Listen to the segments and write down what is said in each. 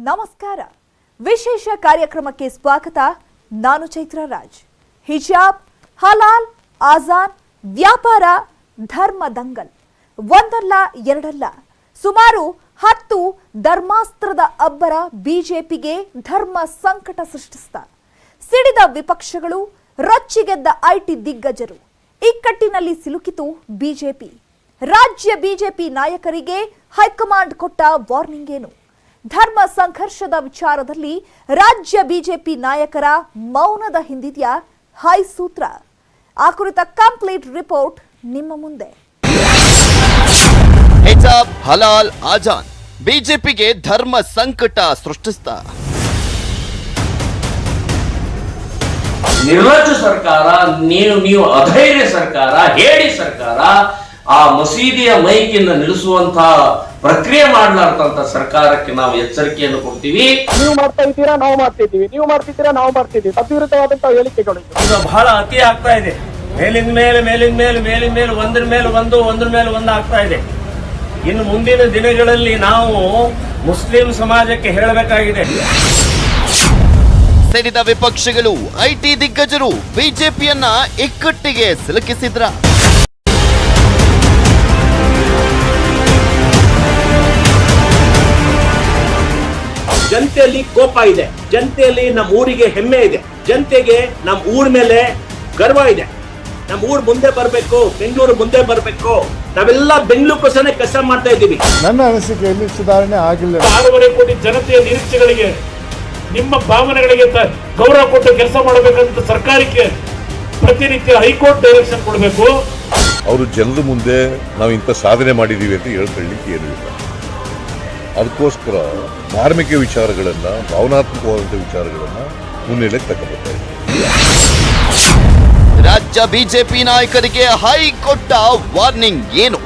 ನಮಸ್ಕಾರ. ವಿಶೇಷ ಕಾರ್ಯಕ್ರಮಕ್ಕೆ ಸ್ವಾಗತ. ನಾನು ಚೈತ್ರ ರಾಜ್. ಹಿಜಾಬ್, ಹಲಾಲ್, ಆಜಾನ್, ವ್ಯಾಪಾರ, ಧರ್ಮ ದಂಗಲ್, ಒಂದಲ್ಲ ಎರಡಲ್ಲ, ಸುಮಾರು 10 ಧರ್ಮಾಸ್ತ್ರದ ಅಬ್ಬರ ಬಿಜೆಪಿಗೆ ಧರ್ಮ ಸಂಕಟ ಸೃಷ್ಟಿಸಿದ. ಸಿಡಿದ ವಿಪಕ್ಷಗಳು, ರೊಚ್ಚಿಗೆದ್ದ ಐಟಿ ದಿಗ್ಗಜರು, ಇಕ್ಕಟ್ಟಿನಲ್ಲಿ ಸಿಲುಕಿತು ಬಿಜೆಪಿ. ರಾಜ್ಯ ಬಿಜೆಪಿ ನಾಯಕರಿಗೆ ಹೈಕಮಾಂಡ್ ಕೊಟ್ಟ ವಾರ್ನಿಂಗ್ ಏನು? ಧರ್ಮ ಸಂಘರ್ಷದ ವಿಚಾರದಲ್ಲಿ ರಾಜ್ಯ ಬಿಜೆಪಿ ನಾಯಕರ ಮೌನದ ಹಿಂದಿದೆಯಾ ಹೈ ಸೂತ್ರ? ಆ ಕುರಿತ ಕಂಪ್ಲೀಟ್ ರಿಪೋರ್ಟ್ ನಿಮ್ಮ ಮುಂದೆ. ಹಿಜಾಬ್, ಹಲಾಲ್, ಆಜಾನ್ ಬಿಜೆಪಿಗೆ ಧರ್ಮ ಸಂಕಟ ಸೃಷ್ಟಿಸಿದ. ನಿರ್ಲಜ್ಜ ಸರ್ಕಾರ, ನೀವು ಅಧೈರ್ಯ ಸರ್ಕಾರ, ಹೇಳಿ ಸರ್ಕಾರ, ಆ ಮಸೀದಿಯ ಮೈಕಿಂದ ನಿಲ್ಲಿಸುವಂತಹ ಪ್ರಕ್ರಿಯೆ ಮಾಡಲಾರ್ದಂತ ಸರ್ಕಾರಕ್ಕೆ ನಾವು ಎಚ್ಚರಿಕೆಯನ್ನು ಕೊಡ್ತೀವಿ. ನೀವು ಮಾಡ್ತಾ ಇದ್ದೀರಾ, ನಾವು ಮಾಡ್ತಿದ್ದೀವಿ, ನೀವು ಮಾಡ್ತಿದ್ದೀರಾ, ನಾವು ಮಾಡ್ತಿದ್ದೀವಿ, ತದ್ವಿರುದ್ಧವಾದಂತಹ ಹೇಳಿಕೆಗಳು ಇದು ಬಹಳ ಅತಿ ಆಗ್ತಾ ಇದೆ. ಮೇಲಿನ ಮೇಲೆ ಒಂದ್ರ ಮೇಲೆ ಒಂದು ಆಗ್ತಾ ಇದೆ. ಇನ್ನು ಮುಂದಿನ ದಿನಗಳಲ್ಲಿ ನಾವು ಮುಸ್ಲಿಂ ಸಮಾಜಕ್ಕೆ ಹೇಳಬೇಕಾಗಿದೆ. ಸಿಡಿದ ವಿಪಕ್ಷಗಳು, ಐಟಿ ದಿಗ್ಗಜರು ಬಿಜೆಪಿಯನ್ನ ಇಕ್ಕಟ್ಟಿಗೆ ಸಿಲುಕಿಸಿದ್ರ. ಜನತೆಯಲ್ಲಿ ಕೋಪ ಇದೆ, ಜನತೆಯಲ್ಲಿ ನಮ್ಮ ಊರಿಗೆ ಹೆಮ್ಮೆ ಇದೆ, ಜನತೆಗೆ ನಮ್ಮ ಊರ ಮೇಲೆ ಗರ್ವ ಇದೆ. ನಮ್ಮ ಊರು ಮುಂದೆ ಬರಬೇಕು, ಬೆಂಗಳೂರು ಮುಂದೆ ಬರಬೇಕು. ನಾವೆಲ್ಲ ಬೆಂಗಳೂರಿಗೋಸ್ಕರ ಕೆಲಸ ಮಾಡ್ತಾ ಇದ್ದೀವಿ. ನನ್ನ ಅನಿಸಿಕೆಯಲ್ಲಿ ಸುಧಾರಣೆ ಆಗಿಲ್ಲ. 6.5 ಕೋಟಿ ಜನತೆಯ ನಿರೀಕ್ಷೆಗಳಿಗೆ, ನಿಮ್ಮ ಭಾವನೆಗಳಿಗೆ ಗೌರವ ಕೊಟ್ಟು ಕೆಲಸ ಮಾಡಬೇಕಂತ ಸರ್ಕಾರಕ್ಕೆ ಪ್ರತಿನಿತ್ಯ ಹೈಕೋರ್ಟ್ ಡೈರೆಕ್ಷನ್ ಕೊಡಬೇಕು. ಅವರು ಜನರ ಮುಂದೆ ನಾವು ಇಂಥ ಸಾಧನೆ ಮಾಡಿದೀವಿ ಅಂತ ಹೇಳ್ಕೊಳ್ಳಿಕ್ಕೆ ಏನೂ ಇಲ್ಲ. ಅದಕ್ಕೋಸ್ಕರ ಧಾರ್ಮಿಕ ವಿಚಾರಗಳನ್ನ, ಭಾವನಾತ್ಮಕವಾದಂಥ ವಿಚಾರಗಳನ್ನ ಮುನ್ನೆಲೆಗೆ ತಗೊಂಡ್ಬರ್ತಾ ಇದ್ದೀವಿ. ರಾಜ್ಯ ಬಿಜೆಪಿ ನಾಯಕರಿಗೆ ಹೈಕೊಟ್ಟ ವಾರ್ನಿಂಗ್ ಏನು?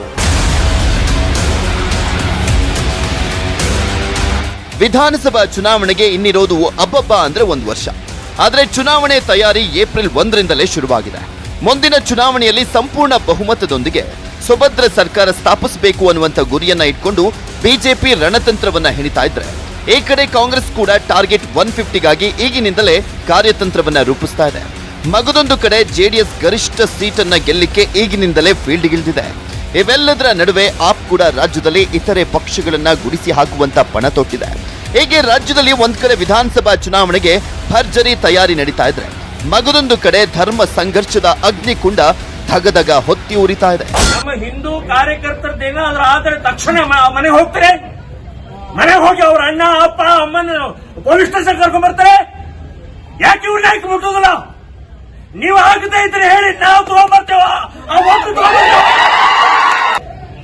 ವಿಧಾನಸಭಾ ಚುನಾವಣೆಗೆ ಇನ್ನಿರೋದು ಅಬ್ಬಬ್ಬ ಅಂದ್ರೆ 1 ವರ್ಷ. ಆದ್ರೆ ಚುನಾವಣೆ ತಯಾರಿ ಏಪ್ರಿಲ್ 1ರಿಂದಲೇ ಶುರುವಾಗಿದೆ. ಮುಂದಿನ ಚುನಾವಣೆಯಲ್ಲಿ ಸಂಪೂರ್ಣ ಬಹುಮತದೊಂದಿಗೆ ಸುಭದ್ರ ಸರ್ಕಾರ ಸ್ಥಾಪಿಸಬೇಕು ಅನ್ನುವಂಥ ಗುರಿಯನ್ನ ಇಟ್ಕೊಂಡು ಬಿಜೆಪಿ ರಣತಂತ್ರವನ್ನ ಹೆಣಿತಾ ಇದ್ರೆ, ಈ ಕಡೆ ಕಾಂಗ್ರೆಸ್ ಕೂಡ ಟಾರ್ಗೆಟ್ 150ಗಾಗಿ ಈಗಿನಿಂದಲೇ ಕಾರ್ಯತಂತ್ರವನ್ನ ರೂಪಿಸ್ತಾ ಇದೆ. ಮಗದೊಂದು ಕಡೆ ಜೆಡಿಎಸ್ ಗರಿಷ್ಠ ಸೀಟನ್ನ ಗೆಲ್ಲಿಕ್ಕೆ ಈಗಿನಿಂದಲೇ ಫೀಲ್ಡ್ಗಿಳಿದಿದೆ. ಇವೆಲ್ಲದರ ನಡುವೆ ಆಪ್ ಕೂಡ ರಾಜ್ಯದಲ್ಲಿ ಇತರೆ ಪಕ್ಷಗಳನ್ನ ಗುಡಿಸಿ ಹಾಕುವಂತ ಪಣ ತೊಟ್ಟಿದೆ. ಹೀಗೆ ರಾಜ್ಯದಲ್ಲಿ ಒಂದ್ ಕಡೆ ವಿಧಾನಸಭಾ ಚುನಾವಣೆಗೆ ಭರ್ಜರಿ ತಯಾರಿ ನಡೀತಾ ಇದ್ರೆ, ಮಗದೊಂದು ಕಡೆ ಧರ್ಮ ಸಂಘರ್ಷದ ಅಗ್ನಿಕುಂಡ ಧಗಧಗ ಹೊತ್ತಿ ಉರಿತಾ ಇದೆ. ನಮ್ಮ ಹಿಂದೂ ಕಾರ್ಯಕರ್ತರದ್ದೇನಾದ್ರೂ ಆದರೆ ತಕ್ಷಣ ಮನೆಗೆ ಹೋಗ್ತಾರೆ. ಮನೆಗೆ ಹೋಗಿ ಅವ್ರ ಅಣ್ಣ, ಅಪ್ಪ, ಅಮ್ಮನ ಪೊಲೀಸ್ ಸ್ಟೇಷನ್ ಕರ್ಕೊಂಡ್ ಬರ್ತಾರೆ. ಯಾಕೆ ಇವ್ರನ್ನ ಹಾಕಿ ಮುಟ್ಟೋದಿಲ್ಲ? ನೀವು ಹಾಕತಾ ಇದ್ರೆ ಹೇಳಿ, ನಾವು ತಗೊಂಡ್ಬರ್ತೇವ.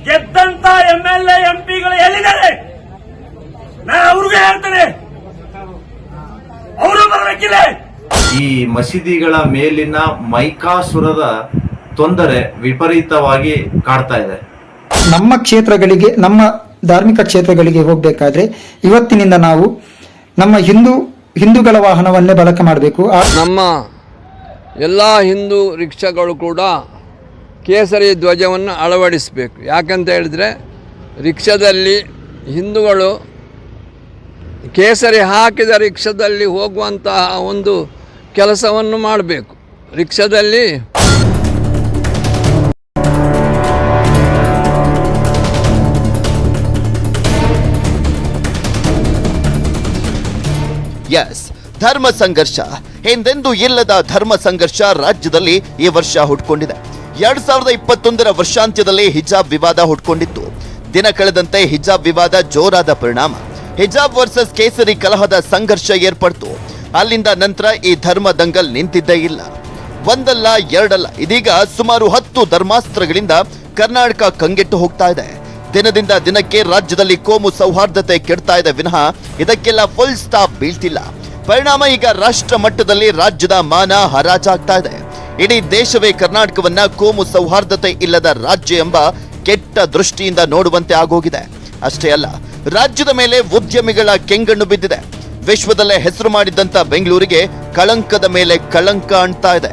ಗೆದ್ದಂತ MLA MP ಗಳು ಎಲ್ಲಿದ್ದಾರೆ? ನಾನು ಅವ್ರಿಗೆ ಹೇಳ್ತೇನೆ, ಅವರು ಬರಬೇಕಿಲ್ಲ. ಈ ಮಸೀದಿಗಳ ಮೇಲಿನ ಮೈಕಾಸುರದ ತೊಂದರೆ ವಿಪರೀತವಾಗಿ ಕಾಡ್ತಾ ಇದೆ. ನಮ್ಮ ಕ್ಷೇತ್ರಗಳಿಗೆ, ನಮ್ಮ ಧಾರ್ಮಿಕ ಕ್ಷೇತ್ರಗಳಿಗೆ ಹೋಗಬೇಕಾದ್ರೆ ಇವತ್ತಿನಿಂದ ನಾವು ನಮ್ಮ ಹಿಂದೂಗಳ ವಾಹನವನ್ನೇ ಬಳಕೆ ಮಾಡಬೇಕು. ನಮ್ಮ ಎಲ್ಲ ಹಿಂದೂ ರಿಕ್ಷಾಗಳು ಕೂಡ ಕೇಸರಿ ಧ್ವಜವನ್ನು ಅಳವಡಿಸಬೇಕು. ಯಾಕಂತ ಹೇಳಿದ್ರೆ ರಿಕ್ಷಾದಲ್ಲಿ ಹಿಂದೂಗಳು ಕೇಸರಿ ಹಾಕಿದ ರಿಕ್ಷಾದಲ್ಲಿ ಹೋಗುವಂತಹ ಒಂದು ಕೆಲಸವನ್ನು ಮಾಡಬೇಕು. ರಿಕ್ಷಾದಲ್ಲಿ ಎಸ್, ಧರ್ಮ ಸಂಘರ್ಷ, ಹಿಂದೆಂದೂ ಇಲ್ಲದ ಧರ್ಮ ಸಂಘರ್ಷ ರಾಜ್ಯದಲ್ಲಿ ಈ ವರ್ಷ ಹುಟ್ಕೊಂಡಿದೆ. 2021ರ ವರ್ಷಾಂತ್ಯದಲ್ಲಿ ಹಿಜಾಬ್ ವಿವಾದ ಹುಟ್ಕೊಂಡಿತ್ತು. ದಿನ ಕಳೆದಂತೆ ಹಿಜಾಬ್ ವಿವಾದ ಜೋರಾದ ಪರಿಣಾಮ ಹಿಜಾಬ್ ವರ್ಸಸ್ ಕೇಸರಿ ಕಲಹದ ಸಂಘರ್ಷ ಏರ್ಪಡ್ತು. ಅಲ್ಲಿಂದ ನಂತರ ಈ ಧರ್ಮ ದಂಗಲ್ ನಿಂತಿದ್ದೇ ಇಲ್ಲ. ಒಂದಲ್ಲ ಎರಡಲ್ಲ, ಇದೀಗ ಸುಮಾರು 10 ಧರ್ಮಾಸ್ತ್ರಗಳಿಂದ ಕರ್ನಾಟಕ ಕಂಗೆಟ್ಟು ಹೋಗ್ತಾ ಇದೆ. ದಿನದಿಂದ ದಿನಕ್ಕೆ ರಾಜ್ಯದಲ್ಲಿ ಕೋಮು ಸೌಹಾರ್ದತೆ ಕೆಡ್ತಾ ಇದೆ ವಿನಃ ಇದಕ್ಕೆಲ್ಲ ಫುಲ್ ಸ್ಟಾಪ್ ಬೀಳ್ತಿಲ್ಲ. ಪರಿಣಾಮ ಈಗ ರಾಷ್ಟ್ರ ಮಟ್ಟದಲ್ಲಿ ರಾಜ್ಯದ ಮಾನ ಹರಾಜಾಗ್ತಾ ಇದೆ. ಇಡೀ ದೇಶವೇ ಕರ್ನಾಟಕವನ್ನ ಕೋಮು ಸೌಹಾರ್ದತೆ ಇಲ್ಲದ ರಾಜ್ಯ ಎಂಬ ಕೆಟ್ಟ ದೃಷ್ಟಿಯಿಂದ ನೋಡುವಂತೆ ಆಗೋಗಿದೆ. ಅಷ್ಟೇ ಅಲ್ಲ, ರಾಜ್ಯದ ಮೇಲೆ ಉದ್ಯಮಿಗಳ ಕೆಂಗಣ್ಣು ಬಿದ್ದಿದೆ. ವಿಶ್ವದಲ್ಲೇ ಹೆಸರು ಮಾಡಿದ್ದಂತ ಬೆಂಗಳೂರಿಗೆ ಕಳಂಕದ ಮೇಲೆ ಕಳಂಕ ಅಂಟ್ತಾ ಇದೆ.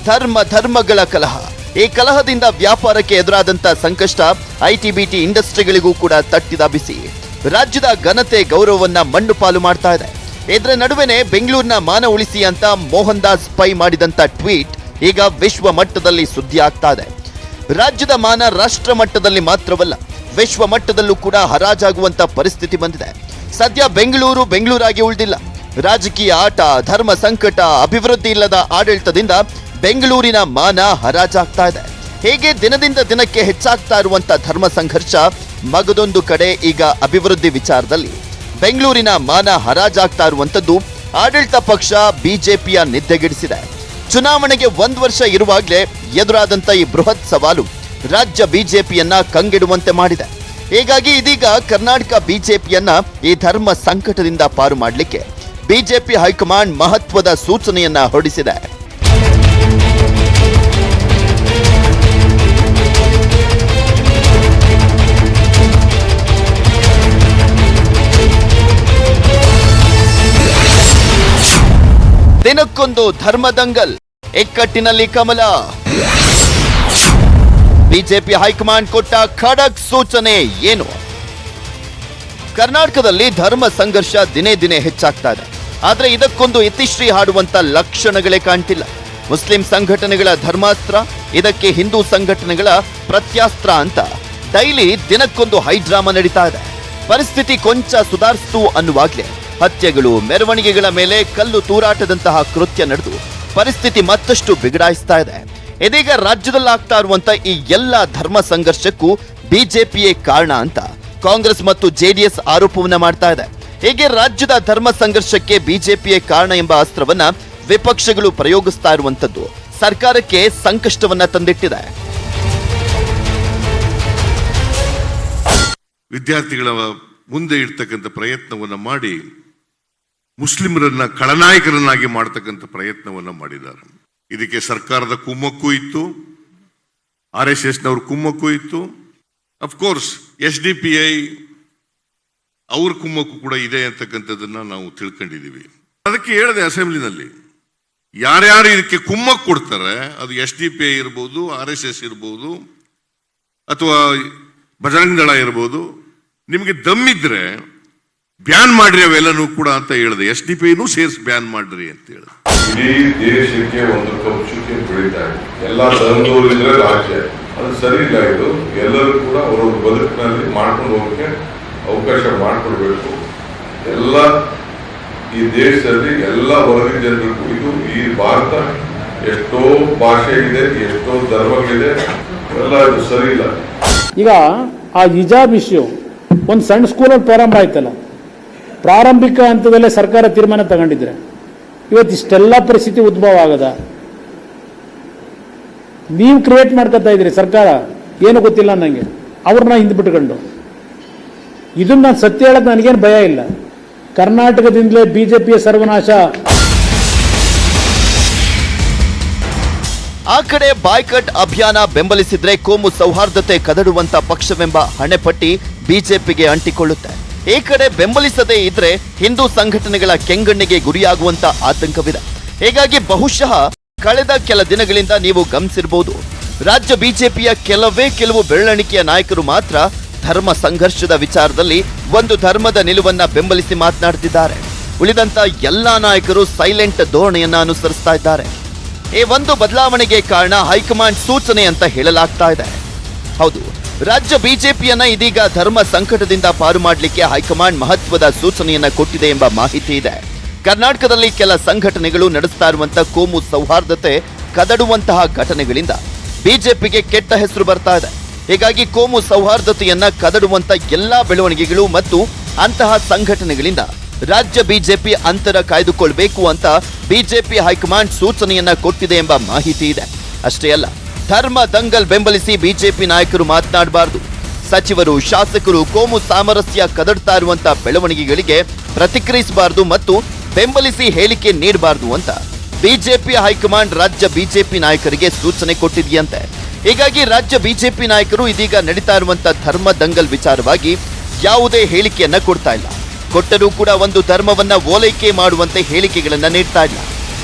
ಧರ್ಮಗಳ ಕಲಹ. ಈ ಕಲಹದಿಂದ ವ್ಯಾಪಾರಕ್ಕೆ ಎದುರಾದಂತ ಸಂಕಷ್ಟ ಐಟಿ-ಬಿಟಿ ಇಂಡಸ್ಟ್ರಿಗಳಿಗೂ ಕೂಡ ತಟ್ಟಿದ ಬಿಸಿ. ರಾಜ್ಯದ ಘನತೆ ಗೌರವವನ್ನ ಮಣ್ಣು ಪಾಲು ಮಾಡ್ತಾ ಇದೆ. ಇದರ ನಡುವೆನೆ ಬೆಂಗಳೂರಿನ ಮಾನ ಉಳಿಸಿ ಅಂತ ಮೋಹನ್ ದಾಸ್ ಪೈ ಮಾಡಿದಂತ ಟ್ವೀಟ್ ಈಗ ವಿಶ್ವ ಮಟ್ಟದಲ್ಲಿ ಸುದ್ದಿ ಆಗ್ತಾ ಇದೆ. ರಾಜ್ಯದ ಮಾನ ರಾಷ್ಟ್ರ ಮಟ್ಟದಲ್ಲಿ ಮಾತ್ರವಲ್ಲ, ವಿಶ್ವ ಮಟ್ಟದಲ್ಲೂ ಕೂಡ ಹರಾಜಾಗುವಂತ ಪರಿಸ್ಥಿತಿ ಬಂದಿದೆ. ಸದ್ಯ ಬೆಂಗಳೂರಾಗಿ ಉಳಿದಿಲ್ಲ. ರಾಜಕೀಯ ಆಟ, ಧರ್ಮ ಸಂಕಟ, ಅಭಿವೃದ್ಧಿ ಇಲ್ಲದ ಆಡಳಿತದಿಂದ ಬೆಂಗಳೂರಿನ ಮಾನ ಹರಾಜಾಗ್ತಾ ಇದೆ. ಹೀಗೆ ದಿನದಿಂದ ದಿನಕ್ಕೆ ಹೆಚ್ಚಾಗ್ತಾ ಇರುವಂತ ಧರ್ಮ ಸಂಘರ್ಷ ಮಗದೊಂದು ಕಡೆ ಈಗ ಅಭಿವೃದ್ಧಿ ವಿಚಾರದಲ್ಲಿ ಬೆಂಗಳೂರಿನ ಮಾನ ಹರಾಜಾಗ್ತಾ ಇರುವಂತದ್ದು ಆಡಳಿತ ಪಕ್ಷ ಬಿಜೆಪಿಯ ನಿದ್ದೆಗೆಡಿಸಿದೆ. ಚುನಾವಣೆಗೆ 1 ವರ್ಷ ಇರುವಾಗಲೇ ಎದುರಾದಂತ ಈ ಬೃಹತ್ ಸವಾಲು ರಾಜ್ಯ ಬಿಜೆಪಿಯನ್ನ ಕಂಗೆಡುವಂತೆ ಮಾಡಿದೆ. ಹೀಗಾಗಿ ಇದೀಗ ಕರ್ನಾಟಕ ಬಿಜೆಪಿಯನ್ನ ಈ ಧರ್ಮ ಸಂಕಟದಿಂದ ಪಾರು ಮಾಡಲಿಕ್ಕೆ ಬಿಜೆಪಿ ಹೈಕಮಾಂಡ್ ಮಹತ್ವದ ಸೂಚನೆಯನ್ನ ಹೊರಡಿಸಿದೆ. ದಿನಕ್ಕೊಂದು ಧರ್ಮದಂಗಲ್, ಇಕ್ಕಟ್ಟಿನಲ್ಲಿ ಕಮಲ. ಬಿಜೆಪಿ ಹೈಕಮಾಂಡ್ ಕೊಟ್ಟ ಖಡಕ್ ಸೂಚನೆ ಏನು? ಕರ್ನಾಟಕದಲ್ಲಿ ಧರ್ಮ ಸಂಘರ್ಷ ದಿನೇ ದಿನೇ ಹೆಚ್ಚಾಗ್ತಾ ಇದೆ. ಆದ್ರೆ ಇದಕ್ಕೊಂದು ಇತಿಶ್ರೀ ಹಾಡುವಂತ ಲಕ್ಷಣಗಳೇ ಕಾಣ್ತಿಲ್ಲ. ಮುಸ್ಲಿಂ ಸಂಘಟನೆಗಳ ಧರ್ಮಾಸ್ತ್ರ, ಇದಕ್ಕೆ ಹಿಂದೂ ಸಂಘಟನೆಗಳ ಪ್ರತ್ಯಾಸ್ತ್ರ ಅಂತ ಡೈಲಿ ದಿನಕ್ಕೊಂದು ಹೈಡ್ರಾಮಾ ನಡೀತಾ ಇದೆ. ಪರಿಸ್ಥಿತಿ ಕೊಂಚ ಸುಧಾರಿಸ್ತು ಅನ್ನುವಾಗ್ಲೇ ಹತ್ಯೆಗಳು, ಮೆರವಣಿಗೆಗಳ ಮೇಲೆ ಕಲ್ಲು ತೂರಾಟದಂತಹ ಕೃತ್ಯ ನಡೆದು ಪರಿಸ್ಥಿತಿ ಮತ್ತಷ್ಟು ಬಿಗಡಾಯಿಸ್ತಾ ಇದೆ. ಇದೀಗ ರಾಜ್ಯದಲ್ಲಾಗ್ತಾ ಇರುವಂತ ಈ ಎಲ್ಲ ಧರ್ಮ ಸಂಘರ್ಷಕ್ಕೂ ಬಿಜೆಪಿಯೇ ಕಾರಣ ಅಂತ ಕಾಂಗ್ರೆಸ್ ಮತ್ತು ಜೆಡಿಎಸ್ ಆರೋಪವನ್ನ ಮಾಡ್ತಾ ಇದೆ. ಹೀಗೆ ರಾಜ್ಯದ ಧರ್ಮ ಸಂಘರ್ಷಕ್ಕೆ ಬಿಜೆಪಿಯೇ ಕಾರಣ ಎಂಬ ಅಸ್ತ್ರವನ್ನ ವಿಪಕ್ಷಗಳು ಪ್ರಯೋಗಿಸ್ತಾ ಇರುವಂತದ್ದು ಸರ್ಕಾರಕ್ಕೆ ಸಂಕಷ್ಟವನ್ನ ತಂದಿಟ್ಟಿದೆ. ವಿದ್ಯಾರ್ಥಿಗಳ ಮುಂದೆ ಇಡ್ತಕ್ಕಂಥ ಪ್ರಯತ್ನವನ್ನ ಮಾಡಿ ಮುಸ್ಲಿಮರನ್ನ ಖಳನಾಯಕರನ್ನಾಗಿ ಮಾಡತಕ್ಕಂಥ ಪ್ರಯತ್ನವನ್ನ ಮಾಡಿದ್ದಾರೆ. ಇದಕ್ಕೆ ಸರ್ಕಾರದ ಕುಮ್ಮಕ್ಕೂ ಇತ್ತು, RSSನವ್ರ ಕುಮ್ಮಕ್ಕೂ ಇತ್ತು, ಅಫ್ಕೋರ್ಸ್ SDPI ಅವ್ರ ಕುಮ್ಮಕ್ಕೂ ಕೂಡ ಇದೆ ಅಂತಕ್ಕಂಥದ್ದನ್ನ ನಾವು ತಿಳ್ಕೊಂಡಿದ್ದೀವಿ. ಅದಕ್ಕೆ ಹೇಳಿದೆ ಅಸೆಂಬ್ಲಿನಲ್ಲಿ, ಯಾರ್ಯಾರು ಇದಕ್ಕೆ ಕುಮ್ಮಕ್ಕು ಕೊಡ್ತಾರೆ, ಅದು SDPI ಇರ್ಬೋದು, RSS ಇರ್ಬೋದು, ಅಥವಾ ಬಜರಂಗ ದಳ ಇರ್ಬೋದು, ನಿಮಗೆ ದಮ್ಮಿದ್ರೆ ಬ್ಯಾನ್ ಮಾಡ್ರಿ ಅವೆಲ್ಲನೂ ಕೂಡ ಅಂತ ಹೇಳಿದೆ. SDPIನೂ ಸೇರಿಸಿ ಬ್ಯಾನ್ ಮಾಡ್ರಿ ಅಂತ ಹೇಳಿದೆ. ಇಡೀ ದೇಶಕ್ಕೆ ಒಂದು ಕಪ್ಪುಚುಕ್ಕೆ ಬೆಳೀತಾ ಇದೆ. ಎಲ್ಲ ಧರ್ಮದವರಿದ್ರೆ ರಾಜ್ಯ, ಅದು ಸರಿ ಇಲ್ಲ. ಇದು ಎಲ್ಲರೂ ಕೂಡ ಅವರ ಬದುಕಿನಲ್ಲಿ ಮಾಡ್ಕೊಂಡು ಹೋಗಕ್ಕೆ ಅವಕಾಶ ಮಾಡಿಕೊಡ್ಬೇಕು. ಎಲ್ಲ ಈ ದೇಶದಲ್ಲಿ ಎಲ್ಲ ವರ್ಗದ ಜನರಿಗೂ ಇದು ಈ ಭಾರತ ಎಷ್ಟೋ ಭಾಷೆ ಇದೆ, ಎಷ್ಟೋ ಧರ್ಮಗಳಿದೆ, ಎಲ್ಲ ಇದು ಸರಿ ಇಲ್ಲ. ಈಗ ಆ ಹಿಜಾಬ್ ಇಶ್ಯೂ ಒಂದು ಸಣ್ಣ ಸ್ಕೂಲಲ್ಲಿ ಪ್ರಾರಂಭ ಆಯ್ತಲ್ಲ, ಪ್ರಾರಂಭಿಕ ಹಂತದಲ್ಲೇ ಸರ್ಕಾರ ತೀರ್ಮಾನ ತಗೊಂಡಿದ್ರೆ ಇವತ್ತು ಇಷ್ಟೆಲ್ಲ ಪರಿಸ್ಥಿತಿ ಉದ್ಭವ ಆಗದ? ನೀವು ಕ್ರಿಯೇಟ್ ಮಾಡ್ಕೊತಾ ಇದ್ರಿ, ಸರ್ಕಾರ ಏನು ಗೊತ್ತಿಲ್ಲ ನನಗೆ, ಅವ್ರನ್ನ ಹಿಂದ್ಬಿಟ್ಕೊಂಡು. ಇದನ್ನ ನಾನು ಸತ್ಯ ಹೇಳೋದು ನನಗೇನು ಭಯ ಇಲ್ಲ. ಕರ್ನಾಟಕದಿಂದಲೇ ಬಿಜೆಪಿಯ ಸರ್ವನಾಶ. ಆ ಕಡೆ ಬಾಯ್ಕಟ್ ಅಭಿಯಾನ ಬೆಂಬಲಿಸಿದ್ರೆ ಕೋಮು ಸೌಹಾರ್ದತೆ ಕದಡುವಂತ ಪಕ್ಷವೆಂಬ ಹಣೆಪಟ್ಟಿ ಬಿಜೆಪಿಗೆ ಅಂಟಿಕೊಳ್ಳುತ್ತೆ. ಈ ಕಡೆ ಬೆಂಬಲಿಸದೇ ಇದ್ರೆ ಹಿಂದೂ ಸಂಘಟನೆಗಳ ಕೆಂಗಣ್ಣಿಗೆ ಗುರಿಯಾಗುವಂತ ಆತಂಕವಿದೆ. ಹೀಗಾಗಿ ಬಹುಶಃ ಕಳೆದ ಕೆಲ ದಿನಗಳಿಂದ ನೀವು ಗಮನಿಸಿರಬಹುದು, ರಾಜ್ಯ ಬಿಜೆಪಿಯ ಕೆಲವು ಬೆರಳೆಣಿಕೆಯ ನಾಯಕರು ಮಾತ್ರ ಧರ್ಮ ಸಂಘರ್ಷದ ವಿಚಾರದಲ್ಲಿ ಒಂದು ಧರ್ಮದ ನಿಲುವನ್ನ ಬೆಂಬಲಿಸಿ ಮಾತನಾಡುತ್ತಿದ್ದಾರೆ. ಉಳಿದಂತ ಎಲ್ಲಾ ನಾಯಕರು ಸೈಲೆಂಟ್ ಧೋರಣೆಯನ್ನ ಅನುಸರಿಸ್ತಾ ಇದ್ದಾರೆ. ಈ ಒಂದು ಬದಲಾವಣೆಗೆ ಕಾರಣ ಹೈಕಮಾಂಡ್ ಸೂಚನೆ ಅಂತ ಹೇಳಲಾಗ್ತಾ ಇದೆ. ಹೌದು, ರಾಜ್ಯ ಬಿಜೆಪಿಯನ್ನ ಇದೀಗ ಧರ್ಮ ಸಂಕಟದಿಂದ ಪಾರು ಮಾಡಲಿಕ್ಕೆ ಹೈಕಮಾಂಡ್ ಮಹತ್ವದ ಸೂಚನೆಯನ್ನ ಕೊಟ್ಟಿದೆ ಎಂಬ ಮಾಹಿತಿ ಇದೆ. ಕರ್ನಾಟಕದಲ್ಲಿ ಕೆಲ ಸಂಘಟನೆಗಳು ನಡೆಸ್ತಾ ಇರುವಂತಹ ಕೋಮು ಸೌಹಾರ್ದತೆ ಕದಡುವಂತಹ ಘಟನೆಗಳಿಂದ ಬಿಜೆಪಿಗೆ ಕೆಟ್ಟ ಹೆಸರು ಬರ್ತಾ ಇದೆ. ಹೀಗಾಗಿ ಕೋಮು ಸೌಹಾರ್ದತೆಯನ್ನ ಕದಡುವಂತ ಎಲ್ಲಾ ಬೆಳವಣಿಗೆಗಳು ಮತ್ತು ಅಂತಹ ಸಂಘಟನೆಗಳಿಂದ ರಾಜ್ಯ ಬಿಜೆಪಿ ಅಂತರ ಕಾಯ್ದುಕೊಳ್ಬೇಕು ಅಂತ ಬಿಜೆಪಿ ಹೈಕಮಾಂಡ್ ಸೂಚನೆಯನ್ನ ಕೊಟ್ಟಿದೆ ಎಂಬ ಮಾಹಿತಿ ಇದೆ. ಅಷ್ಟೇ ಅಲ್ಲ, ಧರ್ಮ ದಂಗಲ್ ಬೆಂಬಲಿಸಿ ಬಿಜೆಪಿ ನಾಯಕರು ಮಾತನಾಡಬಾರದು. ಸಚಿವರು, ಶಾಸಕರು ಕೋಮು ಸಾಮರಸ್ಯ ಕದಡ್ತಾ ಇರುವಂತಹ ಬೆಳವಣಿಗೆಗಳಿಗೆ ಪ್ರತಿಕ್ರಿಯಿಸಬಾರದು ಮತ್ತು ಬೆಂಬಲಿಸಿ ಹೇಳಿಕೆ ನೀಡಬಾರದು ಅಂತ ಬಿಜೆಪಿ ಹೈಕಮಾಂಡ್ ರಾಜ್ಯ ಬಿಜೆಪಿ ನಾಯಕರಿಗೆ ಸೂಚನೆ ಕೊಟ್ಟಿದೆಯಂತೆ. ಹೀಗಾಗಿ ರಾಜ್ಯ ಬಿಜೆಪಿ ನಾಯಕರು ಇದೀಗ ನಡೀತಾ ಇರುವಂತಹ ಧರ್ಮ ದಂಗಲ್ ವಿಚಾರವಾಗಿ ಯಾವುದೇ ಹೇಳಿಕೆಯನ್ನ ಕೊಡ್ತಾ ಇಲ್ಲ. ಕೊಟ್ಟರೂ ಕೂಡ ಒಂದು ಧರ್ಮವನ್ನ ಓಲೈಕೆ ಮಾಡುವಂತೆ ಹೇಳಿಕೆಗಳನ್ನ ನೀಡ್ತಾ ಇಲ್ಲ.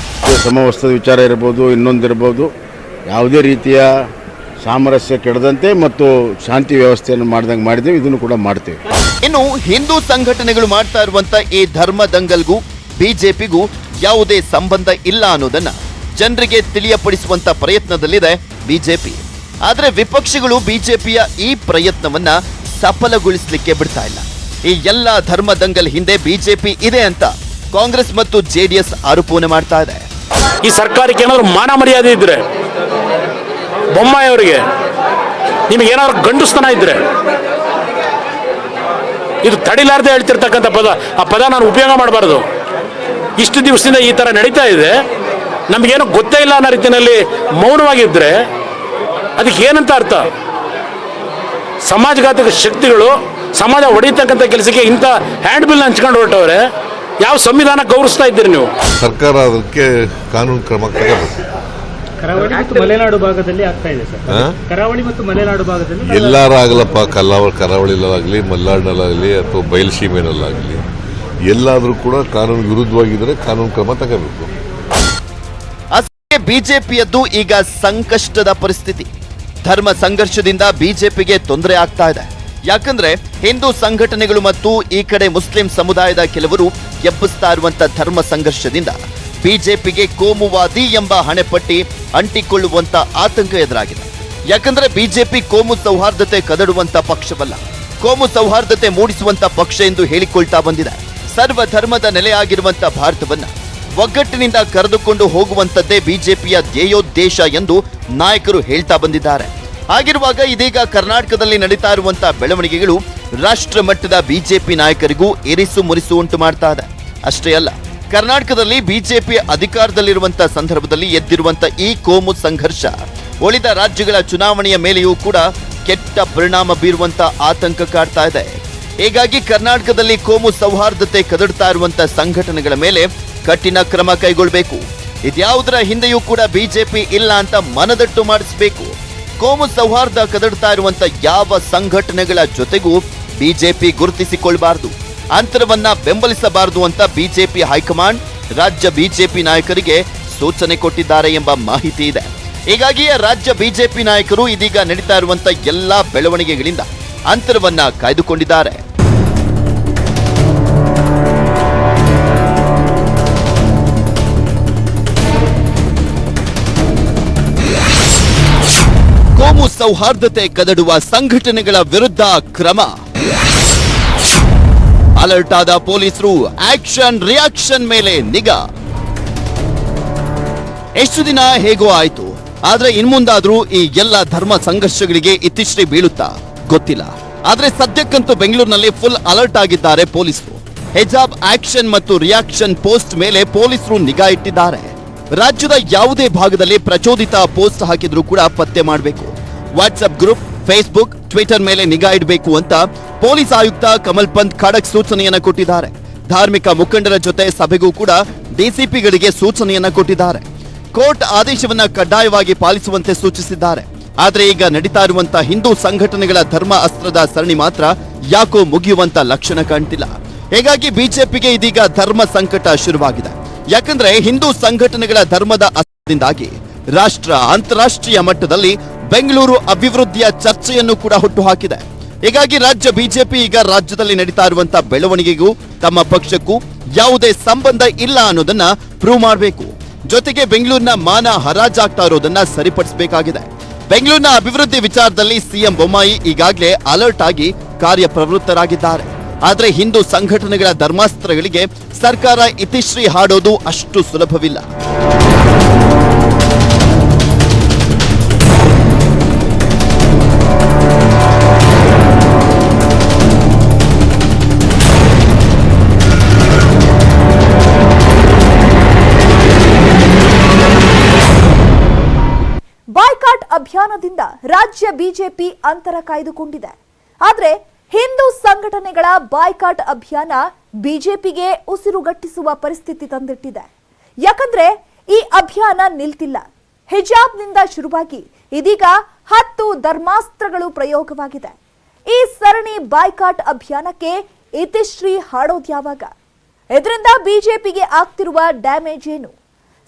ಸಮವಸ್ತ್ರದ ವಿಚಾರ ಇರ್ಬೋದು, ಇನ್ನೊಂದಿರ್ಬೋದು, ಯಾವುದೇ ರೀತಿಯ ಸಾಮರಸ್ಯ ಕೆಡದಂತೆ ಮತ್ತು ಶಾಂತಿ ವ್ಯವಸ್ಥೆಯನ್ನು ಮಾಡ್ದಂಗೆ ಮಾಡಿದ್ದೇವೆ. ಇದನ್ನು ಕೂಡ ಮಾಡ್ತೇವೆ. ಇನ್ನು ಹಿಂದೂ ಸಂಘಟನೆಗಳು ಮಾಡ್ತಾ ಇರುವಂತ ಈ ಧರ್ಮ ದಂಗಲ್ಗೂ ಬಿಜೆಪಿಗೂ ಯಾವುದೇ ಸಂಬಂಧ ಇಲ್ಲ ಅನ್ನೋದನ್ನ ಜನರಿಗೆ ತಿಳಿಯಪಡಿಸುವಂತ ಪ್ರಯತ್ನದಲ್ಲಿದೆ ಬಿಜೆಪಿ. ಆದ್ರೆ ವಿಪಕ್ಷಗಳು ಬಿಜೆಪಿಯ ಈ ಪ್ರಯತ್ನವನ್ನ ಸಫಲಗೊಳಿಸಲಿಕ್ಕೆ ಬಿಡ್ತಾ ಇಲ್ಲ. ಈ ಎಲ್ಲ ಧರ್ಮ ದಂಗಲ್ ಹಿಂದೆ ಬಿಜೆಪಿ ಇದೆ ಅಂತ ಕಾಂಗ್ರೆಸ್ ಮತ್ತು ಜೆಡಿಎಸ್ ಆರೋಪವನ್ನು ಮಾಡ್ತಾ ಇದೆ. ಈ ಸರ್ಕಾರಕ್ಕೆ ಏನಾದ್ರು ಮಾನ ಮರ್ಯಾದೆ ಇದ್ರೆ, ಬೊಮ್ಮಾಯಿ ಅವರಿಗೆ ನಿಮಗೆ ಏನಾದ್ರು ಗಂಡುಸ್ತನ ಇದ್ರೆ, ಇದು ತಡಿಲಾರ್ದೆ ಹೇಳ್ತಿರ್ತಕ್ಕಂಥ ಪದ, ಆ ಪದ ನಾನು ಉಪಯೋಗ ಮಾಡಬಾರ್ದು. ಇಷ್ಟು ದಿವಸದಿಂದ ಈ ತರ ನಡೀತಾ ಇದೆ, ನಮಗೇನೋ ಗೊತ್ತೇ ಇಲ್ಲ ಅನ್ನೋ ರೀತಿಯಲ್ಲಿ ಮೌನವಾಗಿದ್ರೆ ಅದಕ್ಕೆ ಏನಂತ ಅರ್ಥ? ಸಮಾಜಘಾತಕ ಶಕ್ತಿಗಳು ಸಮಾಜ ಹೊಡಿತಕ್ಕಂಥ ಕೆಲಸಕ್ಕೆ ಇಂಥ ಹ್ಯಾಂಡ್ ಬಿಲ್ ಹಂಚ್ಕೊಂಡು ಹೊರಟವ್ರೆ. ಯಾವ ಸಂವಿಧಾನ ಗೌರವಿಸ್ತಾ ಇದ್ದೀರಿ ನೀವು? ಸರ್ಕಾರ ಅದಕ್ಕೆ ಕಾನೂನು ಕ್ರಮ ತಗೋಬೇಕು. ಕರಾವಳಿ ಮತ್ತು ಮಲೆನಾಡು ಭಾಗದಲ್ಲಿ ಆಗ್ತಾ ಇದೆ ಸರ್. ಕರಾವಳಿ ಮತ್ತು ಮಲೆನಾಡು ಭಾಗದಲ್ಲಿ ಎಲ್ಲಾರಾಗಲಪ್ಪ, ಕರಾವಳಿಲಾಗಲಿ, ಮಲೆನಾಡಿನಲ್ಲಾಗಲಿ ಅಥವಾ ಬಯಲುಸೀಮೆನಲ್ಲಾಗಲಿ ಎಲ್ಲಾದರೂ ಕೂಡ ಕಾನೂನು ವಿರುದ್ಧವಾಗಿದ್ದರೆ ಕಾನೂನು ಕ್ರಮ ತಗೋಬೇಕು. ಅಷ್ಟೇ ಬಿಜೆಪಿಯದ್ದು ಈಗ ಸಂಕಷ್ಟದ ಪರಿಸ್ಥಿತಿ. ಧರ್ಮ ಸಂಘರ್ಷದಿಂದ ಬಿಜೆಪಿಗೆ ತೊಂದರೆ ಆಗ್ತಾ ಇದೆ. ಯಾಕಂದ್ರೆ ಹಿಂದೂ ಸಂಘಟನೆಗಳು ಮತ್ತು ಈ ಕಡೆ ಮುಸ್ಲಿಂ ಸಮುದಾಯದ ಕೆಲವರು ಎಬ್ಬಿಸ್ತಾ ಇರುವಂತ ಧರ್ಮ ಸಂಘರ್ಷದಿಂದ ಬಿಜೆಪಿಗೆ ಕೋಮುವಾದಿ ಎಂಬ ಹಣೆಪಟ್ಟಿ ಅಂಟಿಕೊಳ್ಳುವಂತ ಆತಂಕ ಎದುರಾಗಿದೆ. ಯಾಕಂದ್ರೆ ಬಿಜೆಪಿ ಕೋಮು ಸೌಹಾರ್ದತೆ ಕದಡುವಂತ ಪಕ್ಷವಲ್ಲ, ಕೋಮು ಸೌಹಾರ್ದತೆ ಮೂಡಿಸುವಂತ ಪಕ್ಷ ಎಂದು ಹೇಳಿಕೊಳ್ತಾ ಬಂದಿದೆ. ಸರ್ವ ಧರ್ಮದ ನೆಲೆಯಾಗಿರುವಂತ ಭಾರತವನ್ನ ಒಗ್ಗಟ್ಟಿನಿಂದ ಕರೆದುಕೊಂಡು ಹೋಗುವಂತದ್ದೇ ಬಿಜೆಪಿಯ ಧ್ಯೇಯೋದ್ದೇಶ ಎಂದು ನಾಯಕರು ಹೇಳ್ತಾ ಬಂದಿದ್ದಾರೆ. ಹಾಗಿರುವಾಗ ಇದೀಗ ಕರ್ನಾಟಕದಲ್ಲಿ ನಡೀತಾ ಇರುವಂತಹ ಬೆಳವಣಿಗೆಗಳು ರಾಷ್ಟ್ರ ಮಟ್ಟದ ಬಿಜೆಪಿ ನಾಯಕರಿಗೂ ಇರಿಸು ಮುರಿಸು ಉಂಟು ಮಾಡ್ತಾ ಇದೆ. ಅಷ್ಟೇ ಅಲ್ಲ, ಕರ್ನಾಟಕದಲ್ಲಿ ಬಿಜೆಪಿ ಅಧಿಕಾರದಲ್ಲಿರುವಂತಹ ಸಂದರ್ಭದಲ್ಲಿ ಎದ್ದಿರುವಂತಹ ಈ ಕೋಮು ಸಂಘರ್ಷ ಉಳಿದ ರಾಜ್ಯಗಳ ಚುನಾವಣೆಯ ಮೇಲೆಯೂ ಕೂಡ ಕೆಟ್ಟ ಪರಿಣಾಮ ಬೀರುವಂತ ಆತಂಕ ಕಾಡ್ತಾ ಇದೆ. ಹೀಗಾಗಿ ಕರ್ನಾಟಕದಲ್ಲಿ ಕೋಮು ಸೌಹಾರ್ದತೆ ಕದಡ್ತಾ ಇರುವಂತಹ ಸಂಘಟನೆಗಳ ಮೇಲೆ ಕಠಿಣ ಕ್ರಮ ಕೈಗೊಳ್ಳಬೇಕು. ಇದ್ಯಾವುದರ ಹಿಂದೆಯೂ ಕೂಡ ಬಿಜೆಪಿ ಇಲ್ಲ ಅಂತ ಮನದಟ್ಟು ಮಾಡಿಸಬೇಕು. ಕೋಮು ಸೌಹಾರ್ದ ಕದಡ್ತಾ ಇರುವಂತ ಯಾವ ಸಂಘಟನೆಗಳ ಜೊತೆಗೂ ಬಿಜೆಪಿ ಗುರುತಿಸಿಕೊಳ್ಳಬಾರದು, ಅಂತರವನ್ನ ಬೆಂಬಲಿಸಬಾರದು ಅಂತ ಬಿಜೆಪಿ ಹೈಕಮಾಂಡ್ ರಾಜ್ಯ ಬಿಜೆಪಿ ನಾಯಕರಿಗೆ ಸೂಚನೆ ಕೊಟ್ಟಿದ್ದಾರೆ ಎಂಬ ಮಾಹಿತಿ ಇದೆ. ಹೀಗಾಗಿಯೇ ರಾಜ್ಯ ಬಿಜೆಪಿ ನಾಯಕರು ಇದೀಗ ನಡೀತಾ ಇರುವಂತ ಎಲ್ಲಾ ಬೆಳವಣಿಗೆಗಳಿಂದ ಅಂತರವನ್ನ ಕಾಯ್ದುಕೊಂಡಿದ್ದಾರೆ. ಕೋಮು ಸೌಹಾರ್ದತೆ ಕದಡುವ ಸಂಘಟನೆಗಳ ವಿರುದ್ಧ ಕ್ರಮ. ಅಲರ್ಟ್ ಆದ ಪೊಲೀಸರು ಆಕ್ಷನ್ ರಿಯಾಕ್ಷನ್ ಮೇಲೆ ನಿಗಾ. ಎಷ್ಟು ದಿನ ಹೇಗೋ ಆಯ್ತು, ಆದ್ರೆ ಇನ್ಮುಂದಾದ್ರೂ ಈ ಎಲ್ಲ ಧರ್ಮ ಸಂಘರ್ಷಗಳಿಗೆ ಇತಿಶ್ರೀ ಬೀಳುತ್ತಾ ಗೊತ್ತಿಲ್ಲ. ಆದ್ರೆ ಸದ್ಯಕ್ಕಂತೂ ಬೆಂಗಳೂರಿನಲ್ಲಿ ಫುಲ್ ಅಲರ್ಟ್ ಆಗಿದ್ದಾರೆ ಪೊಲೀಸರು. ಹಿಜಾಬ್ ಆಕ್ಷನ್ ಮತ್ತು ರಿಯಾಕ್ಷನ್ ಪೋಸ್ಟ್ ಮೇಲೆ ಪೊಲೀಸರು ನಿಗಾ ಇಟ್ಟಿದ್ದಾರೆ. ರಾಜ್ಯದ ಯಾವುದೇ ಭಾಗದಲ್ಲಿ ಪ್ರಚೋದಿತ ಪೋಸ್ಟ್ ಹಾಕಿದ್ರೂ ಕೂಡ ಪತ್ತೆ ಮಾಡಬೇಕು. ವಾಟ್ಸ್ಆಪ್ ಗ್ರೂಪ್, ಫೇಸ್ಬುಕ್, ಟ್ವಿಟರ್ ಮೇಲೆ ನಿಗಾ ಇಡಬೇಕು ಅಂತ ಪೊಲೀಸ್ ಆಯುಕ್ತ ಕಮಲ್ ಪಂತ್ ಖಡಕ್ ಸೂಚನೆಯನ್ನ ಕೊಟ್ಟಿದ್ದಾರೆ. ಧಾರ್ಮಿಕ ಮುಖಂಡರ ಜೊತೆ ಸಭೆಗೂ ಕೂಡ ಡಿಸಿಪಿಗಳಿಗೆ ಸೂಚನೆಯನ್ನ ಕೊಟ್ಟಿದ್ದಾರೆ. ಕೋರ್ಟ್ ಆದೇಶವನ್ನ ಕಡ್ಡಾಯವಾಗಿ ಪಾಲಿಸುವಂತೆ ಸೂಚಿಸಿದ್ದಾರೆ. ಆದ್ರೆ ಈಗ ನಡೀತಾ ಇರುವಂತಹ ಹಿಂದೂ ಸಂಘಟನೆಗಳ ಧರ್ಮ ಅಸ್ತ್ರದ ಸರಣಿ ಮಾತ್ರ ಯಾಕೋ ಮುಗಿಯುವಂತ ಲಕ್ಷಣ ಕಾಣ್ತಿಲ್ಲ. ಹೀಗಾಗಿ ಬಿಜೆಪಿಗೆ ಇದೀಗ ಧರ್ಮ ಸಂಕಟ ಶುರುವಾಗಿದೆ. ಯಾಕಂದ್ರೆ ಹಿಂದೂ ಸಂಘಟನೆಗಳ ಧರ್ಮದ ಅಸ್ತ್ರದಿಂದಾಗಿ ರಾಷ್ಟ್ರ, ಅಂತಾರಾಷ್ಟ್ರೀಯ ಮಟ್ಟದಲ್ಲಿ ಬೆಂಗಳೂರು ಅಭಿವೃದ್ಧಿಯ ಚರ್ಚೆಯನ್ನು ಕೂಡ ಹುಟ್ಟುಹಾಕಿದೆ. ಹೀಗಾಗಿ ರಾಜ್ಯ ಬಿಜೆಪಿ ಈಗ ರಾಜ್ಯದಲ್ಲಿ ನಡೀತಾ ಇರುವಂತಹ ಬೆಳವಣಿಗೆಗೂ ತಮ್ಮ ಪಕ್ಷಕ್ಕೂ ಯಾವುದೇ ಸಂಬಂಧ ಇಲ್ಲ ಅನ್ನೋದನ್ನ ಪ್ರೂವ್ ಮಾಡಬೇಕು. ಜೊತೆಗೆ ಬೆಂಗಳೂರಿನ ಮಾನ ಹರಾಜಾಗ್ತಾ ಇರೋದನ್ನ ಸರಿಪಡಿಸಬೇಕಾಗಿದೆ. ಬೆಂಗಳೂರಿನ ಅಭಿವೃದ್ಧಿ ವಿಚಾರದಲ್ಲಿ ಸಿಎಂ ಬೊಮ್ಮಾಯಿ ಈಗಾಗಲೇ ಅಲರ್ಟ್ ಆಗಿ ಕಾರ್ಯಪ್ರವೃತ್ತರಾಗಿದ್ದಾರೆ. ಆದ್ರೆ ಹಿಂದೂ ಸಂಘಟನೆಗಳ ಧರ್ಮಾಸ್ತ್ರಗಳಿಗೆ ಸರ್ಕಾರ ಇತಿಶ್ರೀ ಹಾಡೋದು ಅಷ್ಟು ಸುಲಭವಿಲ್ಲ. ಬಾಯ್ಕಾಟ್ ಅಭಿಯಾನದಿಂದ ರಾಜ್ಯ ಬಿಜೆಪಿ ಅಂತರ ಕಾಯ್ದುಕೊಂಡಿದೆ. ಆದ್ರೆ ಹಿಂದೂ ಸಂಘಟನೆಗಳ ಬಾಯ್ಕಾಟ್ ಅಭಿಯಾನ ಬಿಜೆಪಿಗೆ ಉಸಿರುಗಟ್ಟಿಸುವ ಪರಿಸ್ಥಿತಿ ತಂದಿಟ್ಟಿದೆ. ಯಾಕಂದ್ರೆ ಈ ಅಭಿಯಾನ ನಿಲ್ತಿಲ್ಲ. ಹಿಜಾಬ್ನಿಂದ ಶುರುವಾಗಿ ಇದೀಗ 10 ಧರ್ಮಾಸ್ತ್ರಗಳು ಪ್ರಯೋಗವಾಗಿದೆ. ಈ ಸರಣಿ ಬಾಯ್ಕಾಟ್ ಅಭಿಯಾನಕ್ಕೆ ಇತಿಶ್ರೀ ಹಾಡೋದ್ಯಾವಾಗ? ಇದರಿಂದ ಬಿಜೆಪಿಗೆ ಆಗ್ತಿರುವ ಡ್ಯಾಮೇಜ್ ಏನು?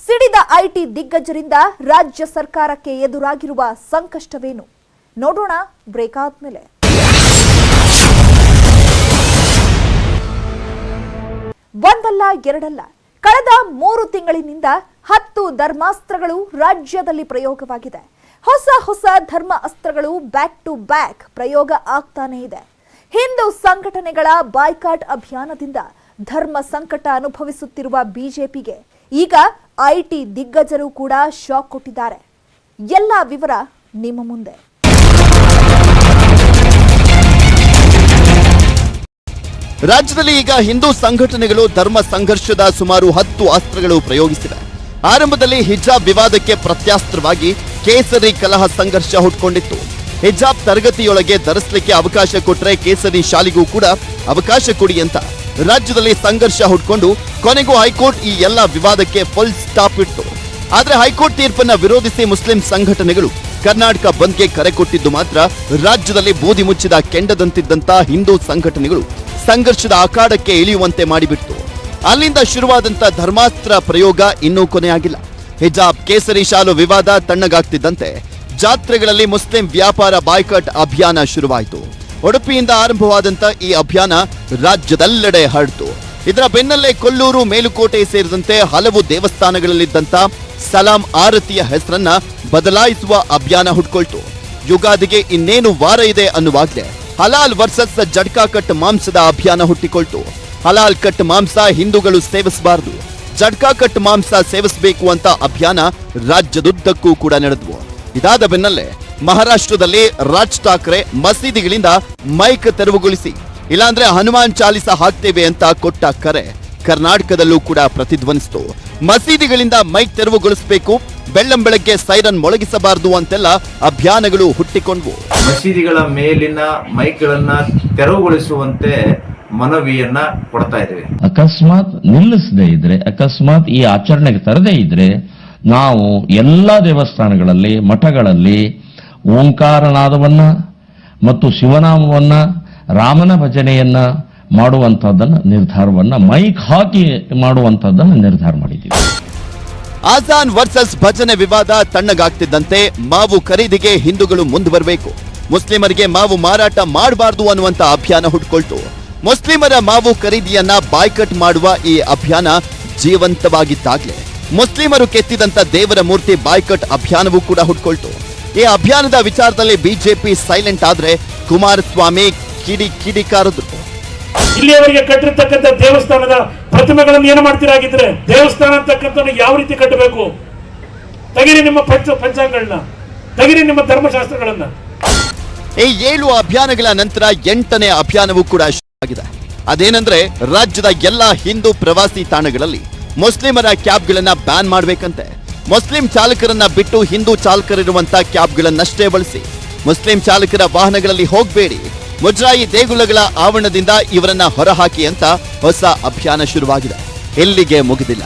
ಸಿಡಿದ ಐಟಿ ದಿಗ್ಗಜರಿಂದ ರಾಜ್ಯ ಸರ್ಕಾರಕ್ಕೆ ಎದುರಾಗಿರುವ ಸಂಕಷ್ಟವೇನು ನೋಡೋಣ ಬ್ರೇಕ್ ಆದ್ಮೇಲೆ. ಒಂದಲ್ಲ ಎರಡಲ್ಲ, ಕಳೆದ 3 ತಿಂಗಳಿನಿಂದ 10 ಧರ್ಮಾಸ್ತ್ರಗಳು ರಾಜ್ಯದಲ್ಲಿ ಪ್ರಯೋಗವಾಗಿದೆ. ಹೊಸ ಧರ್ಮ ಅಸ್ತ್ರಗಳು ಬ್ಯಾಕ್ ಟು ಬ್ಯಾಕ್ ಪ್ರಯೋಗ ಆಗ್ತಾನೆ ಇದೆ. ಹಿಂದೂ ಸಂಘಟನೆಗಳ ಬಾಯ್ಕಾಟ್ ಅಭಿಯಾನದಿಂದ ಧರ್ಮ ಸಂಕಟ ಅನುಭವಿಸುತ್ತಿರುವ ಬಿಜೆಪಿಗೆ ಈಗ ಐಟಿ ದಿಗ್ಗಜರು ಕೂಡ ಶಾಕ್ ಕೊಟ್ಟಿದ್ದಾರೆ. ಎಲ್ಲ ವಿವರ ನಿಮ್ಮ ಮುಂದೆ. ರಾಜ್ಯದಲ್ಲಿ ಈಗ ಹಿಂದೂ ಸಂಘಟನೆಗಳು ಧರ್ಮ ಸಂಘರ್ಷದ ಸುಮಾರು 10 ಅಸ್ತ್ರಗಳು ಪ್ರಯೋಗಿಸಿವೆ. ಆರಂಭದಲ್ಲಿ ಹಿಜಾಬ್ ವಿವಾದಕ್ಕೆ ಪ್ರತ್ಯಾಸ್ತ್ರವಾಗಿ ಕೇಸರಿ ಕಲಹ ಸಂಘರ್ಷ ಹುಟ್ಟುಕೊಂಡಿತ್ತು. ಹಿಜಾಬ್ ತರಗತಿಯೊಳಗೆ ಧರಿಸಲಿಕ್ಕೆ ಅವಕಾಶ ಕೊಟ್ಟರೆ ಕೇಸರಿ ಶಾಲೆಗೂ ಕೂಡ ಅವಕಾಶ ಕೊಡಿ ಅಂತ ರಾಜ್ಯದಲ್ಲಿ ಸಂಘರ್ಷ ಹುಟ್ಟುಕೊಂಡು ಕೊನೆಗೂ ಹೈಕೋರ್ಟ್ ಈ ಎಲ್ಲ ವಿವಾದಕ್ಕೆ ಫುಲ್ ಸ್ಟಾಪ್ ಇಟ್ಟು. ಆದ್ರೆ ಹೈಕೋರ್ಟ್ ತೀರ್ಪನ್ನ ವಿರೋಧಿಸಿ ಮುಸ್ಲಿಂ ಸಂಘಟನೆಗಳು ಕರ್ನಾಟಕ ಬಂದ್ಗೆ ಕರೆ ಕೊಟ್ಟಿದ್ದು ಮಾತ್ರ ರಾಜ್ಯದಲ್ಲಿ ಬೂದಿ ಮುಚ್ಚಿದ ಕೆಂಡದಂತಿದ್ದಂತ ಹಿಂದೂ ಸಂಘಟನೆಗಳು ಸಂಘರ್ಷದ ಅಖಾಡಕ್ಕೆ ಇಳಿಯುವಂತೆ ಮಾಡಿಬಿಟ್ಟು. ಅಲ್ಲಿಂದ ಶುರುವಾದಂತ ಧರ್ಮಾಸ್ತ್ರ ಪ್ರಯೋಗ ಇನ್ನೂ ಕೊನೆಯಾಗಿಲ್ಲ. ಹಿಜಾಬ್ ಕೇಸರಿ ಶಾಲು ವಿವಾದ ತಣ್ಣಗಾಗ್ತಿದ್ದಂತೆ ಜಾತ್ರೆಗಳಲ್ಲಿ ಮುಸ್ಲಿಂ ವ್ಯಾಪಾರ ಬಾಯ್ಕಾಟ್ ಅಭಿಯಾನ ಶುರುವಾಯಿತು. ಉಡುಪಿಯಿಂದ ಆರಂಭವಾದಂತ ಈ ಅಭಿಯಾನ ರಾಜ್ಯದೆಲ್ಲೆಡೆ ಹರಡಿತು. ಇದರ ಬೆನ್ನಲ್ಲೇ ಕೊಲ್ಲೂರು, ಮೇಲುಕೋಟೆ ಸೇರಿದಂತೆ ಹಲವು ದೇವಸ್ಥಾನಗಳಲ್ಲಿದ್ದಂತ ಸಲಾಂ ಆರತಿಯ ಹೆಸರನ್ನ ಬದಲಾಯಿಸುವ ಅಭಿಯಾನ ಹುಟ್ಕೊಳ್ತು. ಯುಗಾದಿಗೆ ಇನ್ನೇನು ವಾರ ಇದೆ ಅನ್ನುವಾಗ್ಲೇ ಹಲಾಲ್ ವರ್ಸಸ್ ಜಡ್ಕಾ ಕಟ್ ಮಾಂಸದ ಅಭಿಯಾನ ಹುಟ್ಟಿಕೊಳ್ತು. ಹಲಾಲ್ ಕಟ್ ಮಾಂಸ ಹಿಂದೂಗಳು ಸೇವಿಸಬಾರದು, ಜಡ್ಕಾ ಕಟ್ ಮಾಂಸ ಸೇವಿಸಬೇಕು ಅಂತ ಅಭಿಯಾನ ರಾಜ್ಯದುದ್ದಕ್ಕೂ ಕೂಡ ನಡೆದವು. ಇದಾದ ಬೆನ್ನಲ್ಲೇ ಮಹಾರಾಷ್ಟ್ರದಲ್ಲಿ ರಾಜ್ ಠಾಕ್ರೆ ಮಸೀದಿಗಳಿಂದ ಮೈಕ್ ತೆರವುಗೊಳಿಸಿ ಇಲ್ಲಾಂದ್ರೆ ಹನುಮಾನ್ ಚಾಲಿಸ ಹಾಕ್ತೇವೆ ಅಂತ ಕೊಟ್ಟ ಕರೆ ಕರ್ನಾಟಕದಲ್ಲೂ ಕೂಡ ಪ್ರತಿಧ್ವನಿಸಿತು. ಮಸೀದಿಗಳಿಂದ ಮೈಕ್ ತೆರವುಗೊಳಿಸಬೇಕು, ಬೆಳ್ಳಂಬೆಳಗ್ಗೆ ಸೈರನ್ ಮೊಳಗಿಸಬಾರದು ಅಂತೆಲ್ಲ ಅಭಿಯಾನಗಳು ಹುಟ್ಟಿಕೊಂಡ್ವು. ಮಸೀದಿಗಳ ಮೇಲಿನ ಮೈಕ್ಗಳನ್ನ ತೆರವುಗೊಳಿಸುವಂತೆ ಮನವಿಯನ್ನ ಕೊಡ್ತಾ ಇದ್ದೇವೆ. ಅಕಸ್ಮಾತ್ ನಿಲ್ಲಿಸದೇ ಇದ್ರೆ, ಅಕಸ್ಮಾತ್ ಈ ಆಚರಣೆಗೆ ತರದೇ ಇದ್ರೆ ನಾವು ಎಲ್ಲ ದೇವಸ್ಥಾನಗಳಲ್ಲಿ, ಮಠಗಳಲ್ಲಿ ಓಂಕಾರನಾದವನ್ನ ಮತ್ತು ಶಿವನಾಮವನ್ನ, ರಾಮನ ಭಜನೆಯನ್ನ ಮಾಡುವಂತಹದ್ದನ್ನ ನಿರ್ಧಾರವನ್ನ ಮೈಕ್ ಹಾಕಿ ಮಾಡುವಂತಹದ್ದನ್ನ ನಿರ್ಧಾರ ಮಾಡಿದ್ದೀವಿ. ಆಜಾನ್ ವರ್ಸಸ್ ಭಜನೆ ವಿವಾದ ತಣ್ಣಗಾಗ್ತಿದ್ದಂತೆ ಮಾವು ಖರೀದಿಗೆ ಹಿಂದೂಗಳು ಮುಂದುವರಬೇಕು, ಮುಸ್ಲಿಮರಿಗೆ ಮಾವು ಮಾರಾಟ ಮಾಡಬಾರದು ಅನ್ನುವಂತ ಅಭಿಯಾನ ಹುಟ್ಕೊಳ್ತು. ಮುಸ್ಲಿಮರ ಮಾವು ಖರೀದಿಯನ್ನ ಬಾಯ್ಕಟ್ ಮಾಡುವ ಈ ಅಭಿಯಾನ ಜೀವಂತವಾಗಿದ್ದಾಗಲೇ ಮುಸ್ಲಿಮರು ಕೆತ್ತಿದಂತ ದೇವರ ಮೂರ್ತಿ ಬಾಯ್ಕಟ್ ಅಭಿಯಾನವೂ ಕೂಡ ಹುಟ್ಕೊಳ್ತು. ಈ ಅಭಿಯಾನದ ವಿಚಾರದಲ್ಲಿ ಬಿಜೆಪಿ ಸೈಲೆಂಟ್ ಆದ್ರೆ ಕುಮಾರಸ್ವಾಮಿ ಕಿಡಿಕಾರದ್ರು. ಇಲ್ಲಿಯವರೆಗೆ ಕಟ್ಟಿರ್ತಕ್ಕಂಥ ದೇವಸ್ಥಾನದ ಪ್ರತಿಮೆಗಳನ್ನು ಏನು ಮಾಡ್ತೀರಾಗಿದ್ರೆ ದೇವಸ್ಥಾನ ಅಂತಕ್ಕಂಥ ಯಾವ ರೀತಿ ಕಟ್ಟಬೇಕು, ತೆಗಿರಿ ನಿಮ್ಮ ಪಂಚಾಂಗಗಳನ್ನ, ತೆಗಿರಿ ನಿಮ್ಮ ಧರ್ಮಶಾಸ್ತ್ರಗಳನ್ನ. ಈ 7 ಅಭಿಯಾನಗಳ ನಂತರ 8ನೇ ಅಭಿಯಾನವೂ ಕೂಡ ಶುರುವಾಗಿದೆ. ಅದೇನೆಂದ್ರೆ ರಾಜ್ಯದ ಎಲ್ಲಾ ಹಿಂದೂ ಪ್ರವಾಸಿ ತಾಣಗಳಲ್ಲಿ ಮುಸ್ಲಿಮರ ಕ್ಯಾಬ್ಗಳನ್ನ ಬ್ಯಾನ್ ಮಾಡಬೇಕಂತೆ. ಮುಸ್ಲಿಂ ಚಾಲಕರನ್ನ ಬಿಟ್ಟು ಹಿಂದೂ ಚಾಲಕರಿರುವಂತ ಕ್ಯಾಬ್ಗಳನ್ನಷ್ಟೇ ಬಳಸಿ, ಮುಸ್ಲಿಂ ಚಾಲಕರ ವಾಹನಗಳಲ್ಲಿ ಹೋಗಬೇಡಿ, ಮುಜರಾಯಿ ದೇಗುಲಗಳ ಆವರಣದಿಂದ ಇವರನ್ನ ಹೊರಹಾಕಿ ಅಂತ ಹೊಸ ಅಭಿಯಾನ ಶುರುವಾಗಿದೆ. ಎಲ್ಲಿಗೆ ಮುಗಿದಿಲ್ಲ,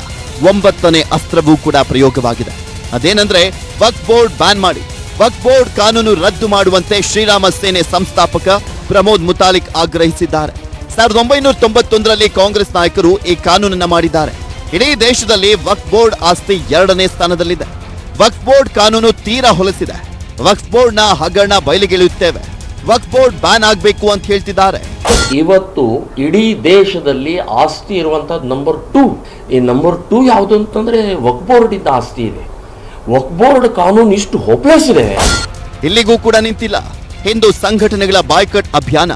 9ನೇ ಅಸ್ತ್ರವೂ ಕೂಡ ಪ್ರಯೋಗವಾಗಿದೆ. ಅದೇನೆಂದ್ರೆ ವಕ್ಫ್ ಬೋರ್ಡ್ ಬ್ಯಾನ್ ಮಾಡಿ, ವಕ್ಫ್ ಬೋರ್ಡ್ ಕಾನೂನು ರದ್ದು ಮಾಡುವಂತೆ ಶ್ರೀರಾಮ ಸೇನೆ ಸಂಸ್ಥಾಪಕ ಪ್ರಮೋದ್ ಮುತಾಲಿಕ್ ಆಗ್ರಹಿಸಿದ್ದಾರೆ. 1991ರಲ್ಲಿ ಕಾಂಗ್ರೆಸ್ ನಾಯಕರು ಈ ಕಾನೂನನ್ನ ಮಾಡಿದ್ದಾರೆ. ಇಡೀ ದೇಶದಲ್ಲಿ ವಕ್ಫ್ ಬೋರ್ಡ್ ಆಸ್ತಿ 2ನೇ ಸ್ಥಾನದಲ್ಲಿದೆ. ವಕ್ಫ್ ಬೋರ್ಡ್ ಕಾನೂನು ತೀರಾ ಹೊಲಸಿದೆ. ವಕ್ಫ್ ಬೋರ್ಡ್ ನ ಹಗರಣ ಬಯಲಿಗೆಳೆಯುತ್ತೇವೆ, ವಕ್ಫ್ ಬೋರ್ಡ್ ಬ್ಯಾನ್ ಆಗಬೇಕು ಅಂತ ಹೇಳ್ತಿದ್ದಾರೆ. ಇವತ್ತು ಇಡೀ ದೇಶದಲ್ಲಿ ಆಸ್ತಿ ಇರುವಂತದ್ದು ನಂಬರ್ 2. ಈ ನಂಬರ್ 2 ಯಾವುದು ಅಂತಂದ್ರೆ ವಕ್ಫ್ ಬೋರ್ಡ್ ಇದ್ದ ಆಸ್ತಿ ಇದೆ. ವಕ್ಫ್ ಬೋರ್ಡ್ ಕಾನೂನು ಇಷ್ಟು ಹೋಪ್ಲೆಸ್ ಇದೆ. ಇಲ್ಲಿಗೂ ಕೂಡ ನಿಂತಿಲ್ಲ. ಹಿಂದೂ ಸಂಘಟನೆಗಳ ಬಾಯ್ಕಟ್ ಅಭಿಯಾನ,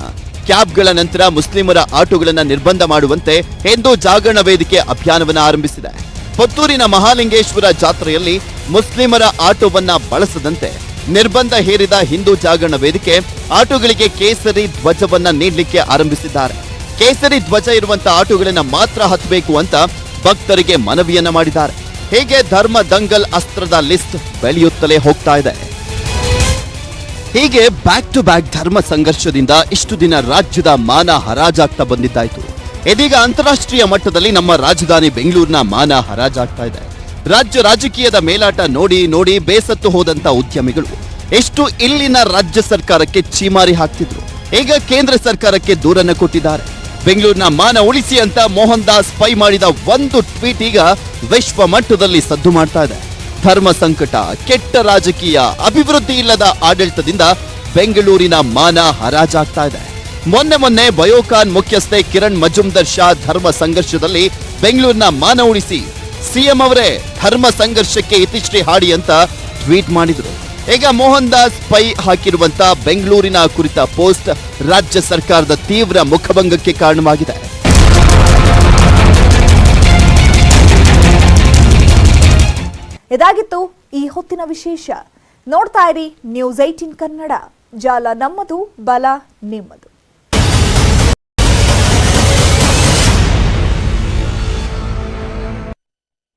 ಕ್ಯಾಬ್ಗಳ ನಂತರ ಮುಸ್ಲಿಮರ ಆಟೋಗಳನ್ನ ನಿರ್ಬಂಧ ಮಾಡುವಂತೆ ಹಿಂದೂ ಜಾಗರಣ ವೇದಿಕೆ ಅಭಿಯಾನವನ್ನ ಆರಂಭಿಸಿದೆ. ಪುತ್ತೂರಿನ ಮಹಾಲಿಂಗೇಶ್ವರ ಜಾತ್ರೆಯಲ್ಲಿ ಮುಸ್ಲಿಮರ ಆಟೋವನ್ನ ಬಳಸದಂತೆ ನಿರ್ಬಂಧ ಹೇರಿದ ಹಿಂದೂ ಜಾಗರಣ ವೇದಿಕೆ ಆಟೋಗಳಿಗೆ ಕೇಸರಿ ಧ್ವಜವನ್ನ ನೀಡಲಿಕ್ಕೆ ಆರಂಭಿಸಿದ್ದಾರೆ. ಕೇಸರಿ ಧ್ವಜ ಇರುವಂತ ಆಟೋಗಳನ್ನ ಮಾತ್ರ ಹತ್ತಬೇಕು ಅಂತ ಭಕ್ತರಿಗೆ ಮನವಿಯನ್ನ ಮಾಡಿದ್ದಾರೆ. ಹೀಗೆ ಧರ್ಮ ದಂಗಲ್ ಅಸ್ತ್ರದ ಲಿಸ್ಟ್ ಬೆಳೆಯುತ್ತಲೇ ಹೋಗ್ತಾ ಇದೆ. ಹೀಗೆ ಬ್ಯಾಕ್ ಟು ಬ್ಯಾಕ್ ಧರ್ಮ ಸಂಘರ್ಷದಿಂದ ಇಷ್ಟು ದಿನ ರಾಜ್ಯದ ಮಾನ ಹರಾಜಾಗ್ತಾ ಬಂದಿದ್ದಾಯ್ತು. ಇದೀಗ ಅಂತಾರಾಷ್ಟ್ರೀಯ ಮಟ್ಟದಲ್ಲಿ ನಮ್ಮ ರಾಜಧಾನಿ ಬೆಂಗಳೂರಿನ ಮಾನ ಹರಾಜಾಗ್ತಾ ಇದೆ. ರಾಜ್ಯ ರಾಜಕೀಯದ ಮೇಲಾಟ ನೋಡಿ ನೋಡಿ ಬೇಸತ್ತು ಹೋದಂತ ಉದ್ಯಮಿಗಳು ಎಷ್ಟು ಇಲ್ಲಿನ ರಾಜ್ಯ ಸರ್ಕಾರಕ್ಕೆ ಚೀಮಾರಿ ಹಾಕ್ತಿದ್ರು. ಈಗ ಕೇಂದ್ರ ಸರ್ಕಾರಕ್ಕೆ ದೂರನ್ನ ಕೊಟ್ಟಿದ್ದಾರೆ. ಬೆಂಗಳೂರಿನ ಮಾನ ಉಳಿಸಿ ಅಂತ ಮೋಹನ್ ದಾಸ್ ಪೈ ಮಾಡಿದ ಒಂದು ಟ್ವೀಟ್ ಈಗ ವಿಶ್ವ ಮಟ್ಟದಲ್ಲಿ ಸದ್ದು ಮಾಡ್ತಾ ಇದೆ. ಧರ್ಮ ಸಂಕಟ, ಕೆಟ್ಟ ರಾಜಕೀಯ, ಅಭಿವೃದ್ಧಿ ಇಲ್ಲದ ಆಡಳಿತದಿಂದ ಬೆಂಗಳೂರಿನ ಮಾನ ಹರಾಜಾಗ್ತಾ ಇದೆ. ಮೊನ್ನೆ ಬಯೋಕಾನ್ ಮುಖ್ಯಸ್ಥೆ ಕಿರಣ್ ಮಜುಮ್ದಾರ್ ಶಾ ಧರ್ಮ ಸಂಘರ್ಷದಲ್ಲಿ ಬೆಂಗಳೂರಿನ ಮಾನ ಉಳಿಸಿ ಸಿಎಂ ಅವರೇ ಧರ್ಮ ಸಂಘರ್ಷಕ್ಕೆ ಇತಿಶ್ರೀ ಹಾಡಿ ಅಂತ ಟ್ವೀಟ್ ಮಾಡಿದ್ರು. ಈಗ ಮೋಹನ್ ದಾಸ್ ಪೈ ಹಾಕಿರುವಂತ ಬೆಂಗಳೂರಿನ ಕುರಿತ ಪೋಸ್ಟ್ ರಾಜ್ಯ ಸರ್ಕಾರದ ತೀವ್ರ ಮುಖಭಂಗಕ್ಕೆ ಕಾರಣವಾಗಿದೆ. ಇದಾಗಿತ್ತು ಈ ಹೊತ್ತಿನ ವಿಶೇಷ. ನೋಡ್ತಾ ಇರಿ ನ್ಯೂಸ್ 18 ಕನ್ನಡ. ಜಾಲ ನಮ್ಮದು, ಬಲ ನಿಮ್ಮದು.